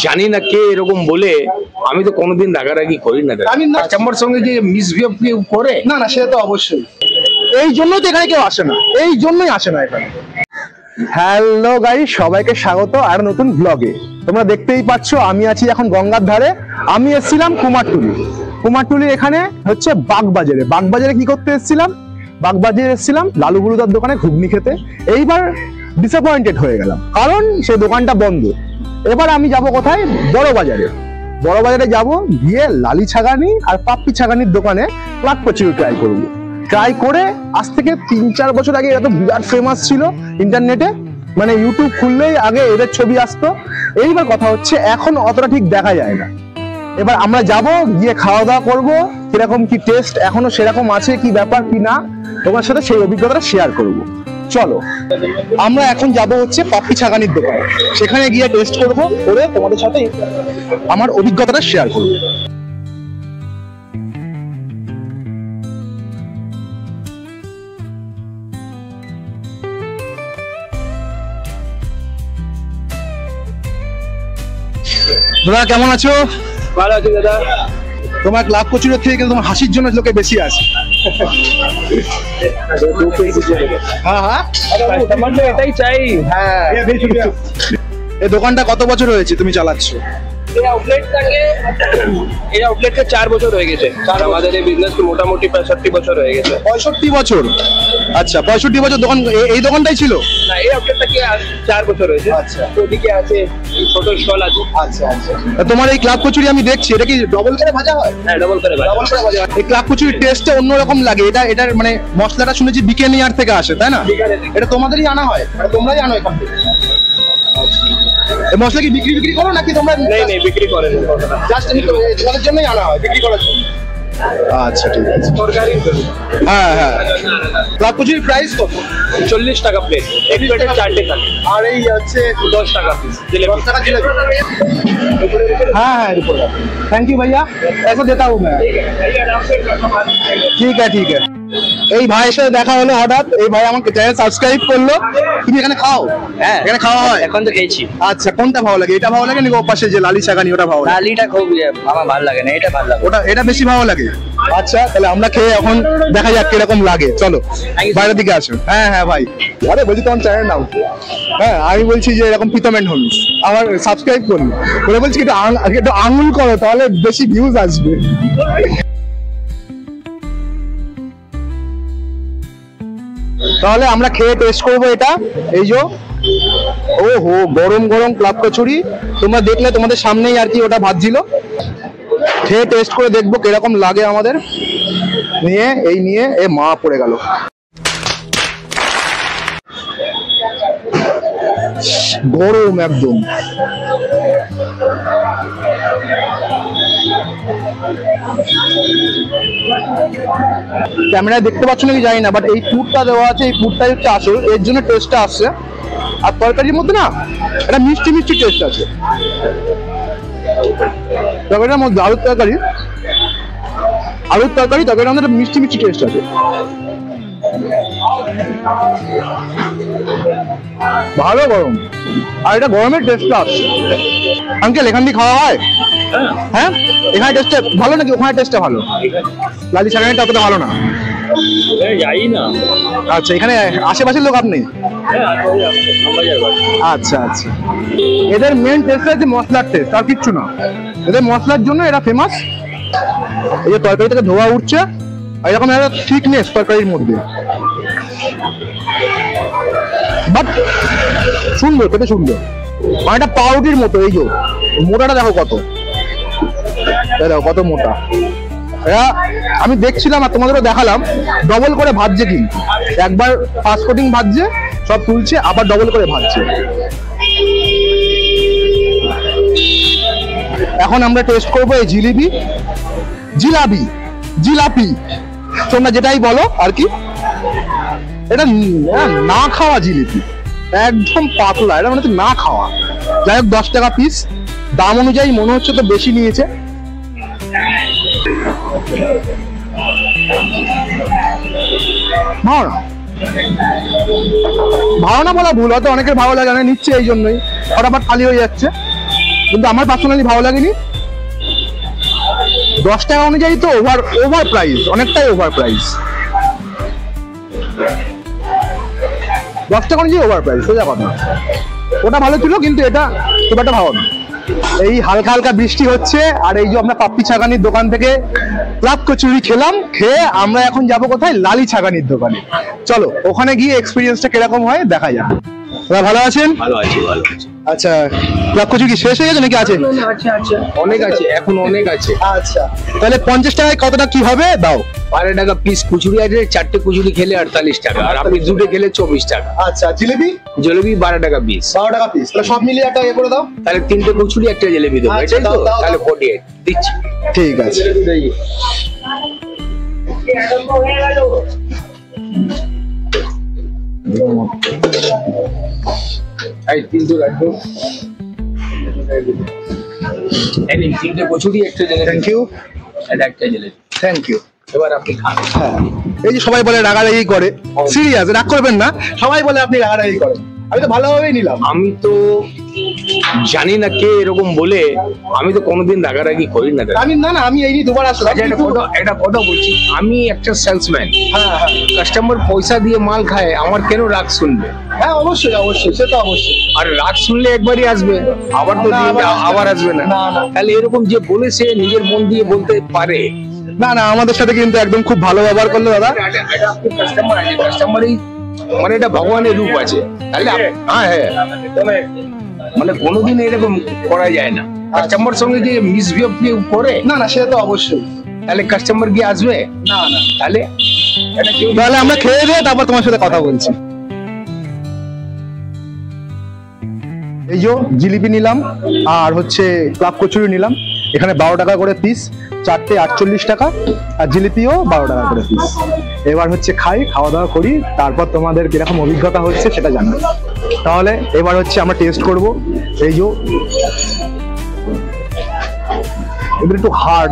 জানি না কে এরকম বলে, আমি তো কোনোদিন রাগারাগি করি না। কাস্টমার সঙ্গে যে মিসবিহেভ কেউ করে না না, সেটা তো অবশ্যই। এই জন্যই তো এখানে কেউ আসে না, এই জন্যই আসে না এখানে। হ্যালো গাইস, সবাইকে স্বাগত আর নতুন ব্লগে। তোমরা দেখতেই পাচ্ছ আমি আছি এখন গঙ্গার ধারে। আমি এসেছিলাম কুমারটুলির এখানে হচ্ছে বাগবাজারে কি করতে এসেছিলাম? বাগবাজারে এসেছিলাম লালু গুরুদার দোকানে ঘুগনি খেতে। এইবার ডিসঅ্যাপয়েন্টেড হয়ে গেলাম, কারণ সেই দোকানটা বন্ধ। এবার আমি যাব কোথায়? বড় বাজারে যাব, গিয়ে লালি ছাগানি আর পাপ্পি ছাগানির দোকানে প্লাগ কচুরি ট্রাই করে আজ থেকে 3-4 বছর আগে এত বিরাট ফেমাস ছিল ইন্টারনেটে, মানে ইউটিউব খুললেই আগে এদের ছবি আসতো। এইবার কথা হচ্ছে এখন অতটা ঠিক দেখা যায় না। এবার আমরা যাব, গিয়ে খাওয়া দাওয়া করবো, কিরকম কি টেস্ট এখনো সেরকম আছে কি ব্যাপার কি না, তোমার সাথে সেই অভিজ্ঞতাটা শেয়ার করব। চলো আমরা এখন যাব হচ্ছে পাপ্পি ছাগানির দোকানে, সেখানে গিয়ে টেস্ট করবো, করে তোমাদের সাথে আমার অভিজ্ঞতাটা শেয়ার করবো। দাদা কেমন আছো? ভালো আছি দাদা। তোমার লাভ কচুরির থেকে কিন্তু তোমার হাসির জন্য লোকে বেশি আসে। হ্যাঁ, এটাই চাই। হ্যাঁ, এই দোকানটা কত বছর হয়েছে তুমি চালাচ্ছ? এই আউটলেটটা 4 বছর হয়ে গেছে। আমাদের এই বিজনেস মোটামুটি 65 বছর হয়ে গেছে। 65 বছর? আচ্ছা, 65 বছর দোকান এই দোকানটাই ছিল? না, এই আউটলেটটা কি 4 বছর হয়েছে। আচ্ছা, ওদিকে আছে ছোট স্টল আছে। আচ্ছা। তোমার এই ক্লাব কচুরি আমি দেখছি, এটা কি ডবল করে ভাজা হয়? হ্যাঁ, ডবল করে ভাজা। এই ক্লাব কচুরির টেস্টটা অন্যরকম লাগে। এটার মানে মশলাটা শুনেছি বিকেনিয়ার থেকে আসে, তাই না? এটা তোমাদেরই আনা হয়, মানে তোমরাই আনো এখান থেকে? এই মশলা কি বিক্রি করো নাকি তোমরা? নেই, বিক্রি করেন না, জাস্ট তোমাদের জন্যই আনা হয়, বিক্রি করার জন্য। আচ্ছা, ঠিক আছে। তরকারি। হ্যাঁ। ক্লাব কচুরির প্রাইস কত? 40 টাকা প্লেট। এক প্লেটে 4টে থাকে। আর এই হচ্ছে 10 টাকা পিস। 10 টাকা জিলেবি। हाँ, थैंक यू भैया, ऐसा देता हूँ मैं। ठीक है। এই ভাইয়ের সাথে দেখা হলো হঠাৎ, এই ভাই আমাকে চ্যানেল সাবস্ক্রাইব করলো। তুমি এখানে খাও? হ্যাঁ, এখানে খাওয়া হয়? এখন তো খেয়েছি। আচ্ছা, কোনটা ভালো লাগে? এটা ভালো লাগে নাকি ওর পাশে যে লালি ছাগানি ওটা ভালো লাগে? লালিটা খুব আমার ভালো লাগে না, এটা ভালো লাগে। এটা বেশি ভালো লাগে? আচ্ছা, তাহলে আমরা খেয়ে এখন দেখা যাক কিরকম লাগে। চলো বাইরের দিকে আসো। হ্যাঁ ভাই, আরে বলছি তোমার চ্যানেল নাও। হ্যাঁ, আমি বলছি যে এরকম পিতামেন্ট হোমস আমার সাবস্ক্রাইব করুন বলে বলছি একটু আঙুল করো, তাহলে বেশি ভিউজ আসবে। তাহলে আমরা খেয়ে টেস্ট করবো এটা। এই যে ওহো, গরম ক্লাব কচুরি তোমরা দেখলে, তোমাদের সামনেই আর কি ওটা ভাজছিল। খেয়ে টেস্ট করে দেখবো কিরকম লাগে আমাদের। নিয়ে এ মা পড়ে গেল। গরম একদম। ক্যামেরায় দেখতে পাচ্ছ নাকি জানি না, বাট এই পুরটা দেওয়া আছে, এই পুরটাই হচ্ছে আসল, এর জন্য টেস্টটা আসছে। আর তরকারির মধ্যে না একটা মিষ্টি টেস্ট আছে। তরকারিটার মধ্যে আলুর তরকারি তরকারির মধ্যে একটা মিষ্টি টেস্ট আছে। ভালো গরম, আর এটা গরমের টেস্টটা আসছে। আঙ্কেল, এখান দিয়ে খাওয়া হয়? হ্যাঁ, এখানে টেস্টটা ভালো নাকি ওখানে টেস্টটা ভালো? লালি ছাগানিটা অতটা ভালো না? যাই না। আচ্ছা, এখানে আশেপাশের লোক আপনি? আচ্ছা। এদের মেন টেস্ট হচ্ছে মশলার টেস্ট, আর কিচ্ছু না। এদের মশলার জন্য এরা ফেমাস। এই যে তরকারি থেকে ধোয়া উঠছে, এরকম একটা থিকনেস তরকারির মধ্যে, বাট সুন্দর, খেতে সুন্দর। একটা পাউরুটির মতো। এই যে মোটাটা দেখো কত মোটা। আমি দেখছিলাম আর তোমাদেরও দেখালাম, ডবল করে ভাজছে, কিন্তু একবার ফার্স্ট কোটিং ভাজছে, সব তুলছে, আবার ডবল করে ভাজছে। এখন আমরা টেস্ট করবো এই জিলাপি তোমরা যেটাই বলো আর কি। এটা না খাওয়া জিলিপি, একদম পাতলা, এটা মানে না খাওয়া। যাই হোক, 10 টাকা পিস। দাম অনুযায়ী মনে হচ্ছে তো বেশি নিয়েছে। ভালো না বলা ভুল, হয়তো অনেকের ভালো লাগে না, নিচ্ছে এই জন্যই, ফটাফট খালি হয়ে যাচ্ছে। কিন্তু আমার পার্সোনালি ভালো লাগেনি। 10 টাকা অনুযায়ী তো ওভার প্রাইস, অনেকটাই ওভার প্রাইস। 10 টাকা অনুযায়ী ওভার প্রাইস, সোজা কথা। ওটা ভালো ছিল কিন্তু এটা খুব একটা ভালো না। এই হালকা হালকা বৃষ্টি হচ্ছে, আর এই যে আমরা পাপ্পি ছাগানির দোকান থেকে ক্লাব কচুরি খেলাম, খেয়ে আমরা এখন যাবো কোথায়, লালি ছাগানির দোকানে। চলো ওখানে গিয়ে এক্সপিরিয়েন্সটা কিরকম হয় দেখা যাক। দাদা ভালো আছেন? ভালো আছি, ভালো আছি। আচ্ছা, ক্লাব কচুরি কি শেষ হয়ে গেছে নাকি আছে? অনেক আছে, এখন অনেক আছে। আচ্ছা, তাহলে 50 টাকায় কতটা কি হবে দাও? 12 টাকা পিস কচুরি আছে, 4টে কচুরি খেলে 48 টাকা, আর আপনি 2টে খেলে 24 টাকা। আচ্ছা, জিলেবি? জলেবি 12 টাকা পিস। 12 টাকা পিস, তাহলে সব মিলিয়ে একটা করে দাও। তাহলে 3টে কচুরি, 1টা জলেবি দেবো, আচ্ছা, এটাই তো? দাও, তাহলে 48 দিচ্ছি। ঠিক আছে। এই 3টে রাখবো। এই নিন, 3টে কচুরি, 1টা জলেবি। Thank you. এটা 1টা জলেবি। Thank you. এবার আপনি খান। হ্যাঁ, এই যে সবাই বলে রাগারাগি করে, সিরিয়াস রাগ করবেন না, সবাই বলে আপনি রাগারাগি করেন। আমি তো ভালোভাবেই নিলাম। আমি তো জানি না কে এরকম বলে, আমি তো কোনোদিন রাগারাগি করি না দাদা। আমি না, আমি এই নিয়ে দুবার আসলাম। আচ্ছা, একটা কথা বলছি, আমি একটা সেলসম্যান। হ্যাঁ হ্যাঁ কাস্টমার পয়সা দিয়ে মাল খায়, আমার কেন রাগ শুনবে? হ্যাঁ, অবশ্যই অবশ্যই, সে তো অবশ্যই। আর রাগ শুনলে একবারই আসবে, আবার তো না, আবার আসবে না। না, না। তাহলে এরকম যে বলে সে নিজের মন দিয়ে বলতে পারে। না না, আমাদের সাথে কিন্তু একদম খুব ভালো ব্যবহার করলো দাদা। এটা আপনি কাস্টমার আছে, কাস্টমারই মানে এটা ভগবানের রূপ আছে। তাহলে হ্যাঁ হ্যাঁ, মানে কোনোদিন এরকম করা যায় না। কাস্টমার সঙ্গে যে মিসবিহেভ করে, না না, সেটা তো অবশ্যই। তাহলে কাস্টমার কি আসবে? না না, তাহলে এটা কেউ তাহলে আমরা খেয়ে দিয়ে তারপর তোমার সাথে কথা বলছি। এই যে জিলিপি নিলাম, আর হচ্ছে ক্লাব কচুরি নিলাম। এখানে 12 টাকা করে পিস, 4টে 48 টাকা, আর জিলিপিও 12 টাকা করে পিস। এবার হচ্ছে খাওয়া দাওয়া করি, তারপর তোমাদের কিরকম অভিজ্ঞতা হচ্ছে সেটা জানবো। তাহলে এবার হচ্ছে আমরা টেস্ট করব। এই যে এবার একটু হার্ড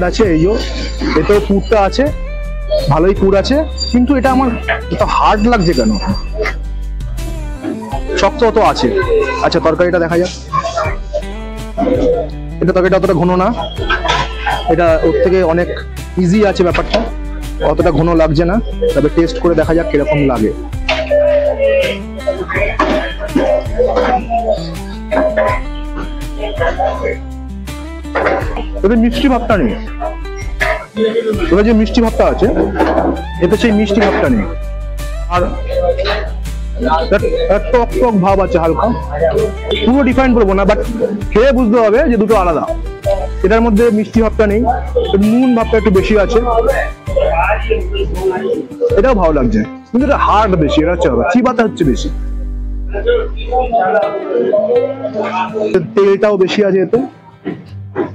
আছে, এই যে এতেও পুরটা আছে, ভালোই পুর আছে, কিন্তু এটা আমার এত হার্ড লাগছে কেন? শক্ত তো আছে। আচ্ছা, তরকারিটা দেখা যাক। এটা তরকারিটা অতটা ঘন না, এটা ওর থেকে অনেক ইজি আছে ব্যাপারটা, অতটা ঘন লাগছে না। তবে টেস্ট করে দেখা যাক কিরকম লাগে। তবে মিষ্টি ভাবটা নেই, তবে যে মিষ্টি ভাবটা আছে এতে সেই মিষ্টি ভাবটা নেই। আর টক টক ভাব আছে হালকা, পুরো ডিফাইন করবো না, বাট খেয়ে বুঝতে হবে যে দুটো আলাদা। এটার মধ্যে মিষ্টি ভাবটা নেই, নুন ভাবটা একটু বেশি আছে, এটাও ভালো লাগছে, কিন্তু এটা হার্ড বেশি, এটা হচ্ছে চিবাতে হচ্ছে বেশি। তেলটাও বেশি আছে এতে,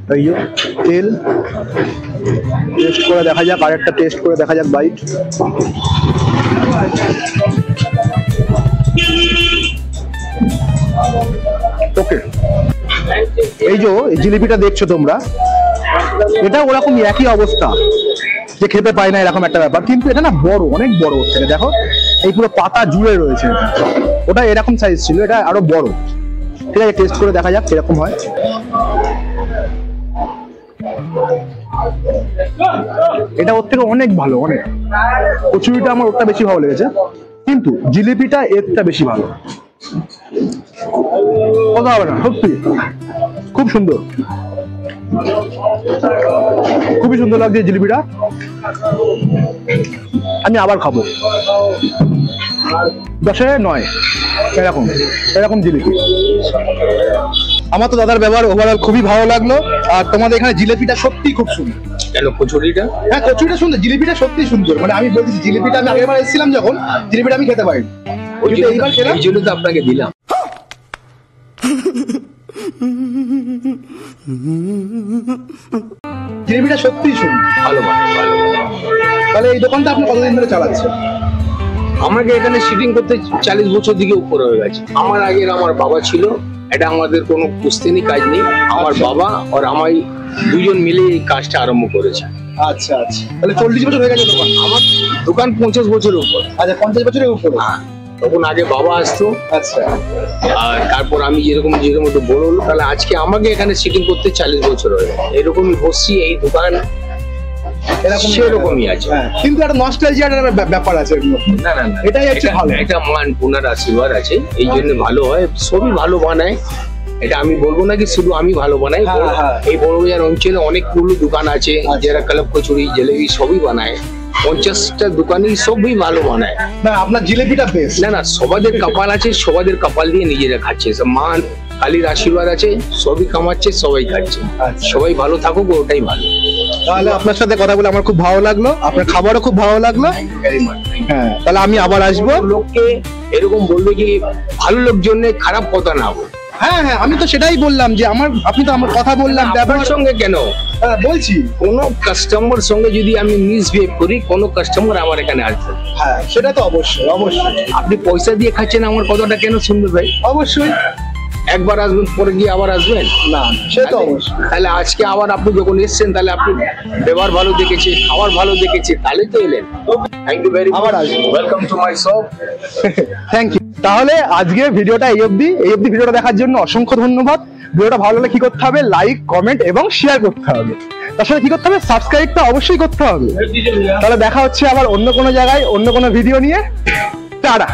তাই তেল টেস্ট করে দেখা যাক, আর একটা টেস্ট করে দেখা যাক বাইট। ওকে, এই যে জিলিপিটা দেখছো তোমরা, এটা ওরকম একই অবস্থা, যে খেতে পায় না এরকম একটা ব্যাপার, কিন্তু এটা না বড়, অনেক বড় ওর থেকে। দেখো এই পুরো পাতা জুড়ে রয়েছে, ওটা এরকম সাইজ ছিল, এটা আরো বড়। ঠিক আছে, টেস্ট করে দেখা যাক কিরকম হয়। এটা ওর থেকে অনেক ভালো, অনেক। কচুরিটা আমার ওরটা বেশি ভালো লেগেছে, কিন্তু জিলিপিটা এরটা বেশি ভালো। কথা হবে না, সত্যি খুব সুন্দর, খুবই সুন্দর লাগছে জিলিপিটা। আমি আবার খাবো। 10-এ 9 এরকম জিলিপি। আমার তো দাদার ব্যবহার ওভারঅল খুবই ভালো লাগলো। আর তোমাদের এখানে জিলিপিটা সত্যি খুব সুন্দর। কেন কচুরিটা? হ্যাঁ, কচুরিটা সুন্দর, জিলিপিটা সত্যি সুন্দর। মানে আমি বলছি, জিলিপিটা আমি আগেরবার এসেছিলাম যখন, জিলিপিটা আমি খেতে পারিনি, এইবার খেলাম, এই জন্য তো আপনাকে দিলাম। জিলিপিটা সত্যি সুন্দর, ভালো। তাহলে এই দোকানটা আপনি কতদিন ধরে চালাচ্ছেন? আমাকে এখানে সিটিং করতে 40 বছর দিকে উপরে হয়ে গেছে। আমার আগের আমার বাবা ছিল, এটা আমাদের কোনো পুস্তিনি কাজ নেই। আমার বাবা আর আমায় দুজন মিলে এই কাজটা আরম্ভ করেছে। আচ্ছা আচ্ছা, তাহলে 40 বছর হয়ে গেছে দোকান? আমার দোকান 50 বছরের উপর। আচ্ছা, 50 বছরের উপর। তখন আগে বাবা আসতো, আচ্ছা আর তারপর আমি যেরকম একটু বড় হলো, তাহলে আজকে আমাকে এখানে সিটিং করতে 40 বছর হয়ে গেল। এরকমই বসছি, এই দোকান সেরকমই আছে। হ্যাঁ, কিন্তু একটা নস্টালজিয়ার ব্যাপার আছে এর মধ্যে। না না না, এটাই হচ্ছে ভালো। এটা মান পুনার আশীর্বাদ আছে, এই জন্য ভালো হয়, সবই ভালো বানায়। এটা আমি বলবো না কি শুধু আমি ভালো বানাই, হ্যাঁ, হ্যাঁ। এই বড়বাজার অঞ্চলে অনেকগুলো দোকান আছে যারা কালাপ কচুরি জিলেবি সবই বানায়। 50টা দোকানই সবই ভালো বানায়। না আপনার জিলেপিটা বেস্ট। না না, সবাদের কপাল আছে, সবাদের কপাল দিয়ে নিজেরা খাচ্ছে। সব মান কালীর আশীর্বাদ আছে, সবই কামাচ্ছে, সবাই খাচ্ছে। আচ্ছা। সবাই ভালো থাকুক, ওটাই ভালো। তাহলে আপনার সাথে কথা বলে আমার খুব ভালো লাগলো, আপনার খাবারও খুব ভালো লাগলো। হ্যাঁ, তাহলে আমি আবার আসবো। লোককে এরকম বলবে কি ভালো লোক জন্য খারাপ কথা না বল। হ্যাঁ হ্যাঁ, আমি তো সেটাই বললাম যে আপনি তো আমার কথা বললাম আপনার ব্যবহার সঙ্গে কেন, বলছি। কোনো কাস্টমার সঙ্গে যদি আমি মিসবিহেভ করি, কোনো কাস্টমার আমার এখানে আসবে। হ্যাঁ, সেটা তো অবশ্যই অবশ্যই আপনি পয়সা দিয়ে খাচ্ছেন, আমার কথাটা কেন শুনবে ভাই? অবশ্যই। একবার আসবেন, পরে গিয়ে আবার আসবেন না, সে তো অবশ্যই। তাহলে আজকে আবার আপনি যখন এসেছেন, তাহলে আপনি ব্যবহার ভালো দেখেছে, খাবার ভালো দেখেছে, তাহলে তো এলেন। থ্যাংক ইউ ভেরি আবার মাচ, আসবো। Welcome to my shop. Thank you. তাহলে আজকে ভিডিওটা এই অবধি ভিডিওটা দেখার জন্য অসংখ্য ধন্যবাদ। ভিডিওটা ভালো লাগলে কি করতে হবে? লাইক, কমেন্ট এবং শেয়ার করতে হবে। তার সাথে কি করতে হবে? সাবস্ক্রাইবটা অবশ্যই করতে হবে। তাহলে দেখা হচ্ছে আবার অন্য কোনো জায়গায় অন্য কোনো ভিডিও নিয়ে। টাটা।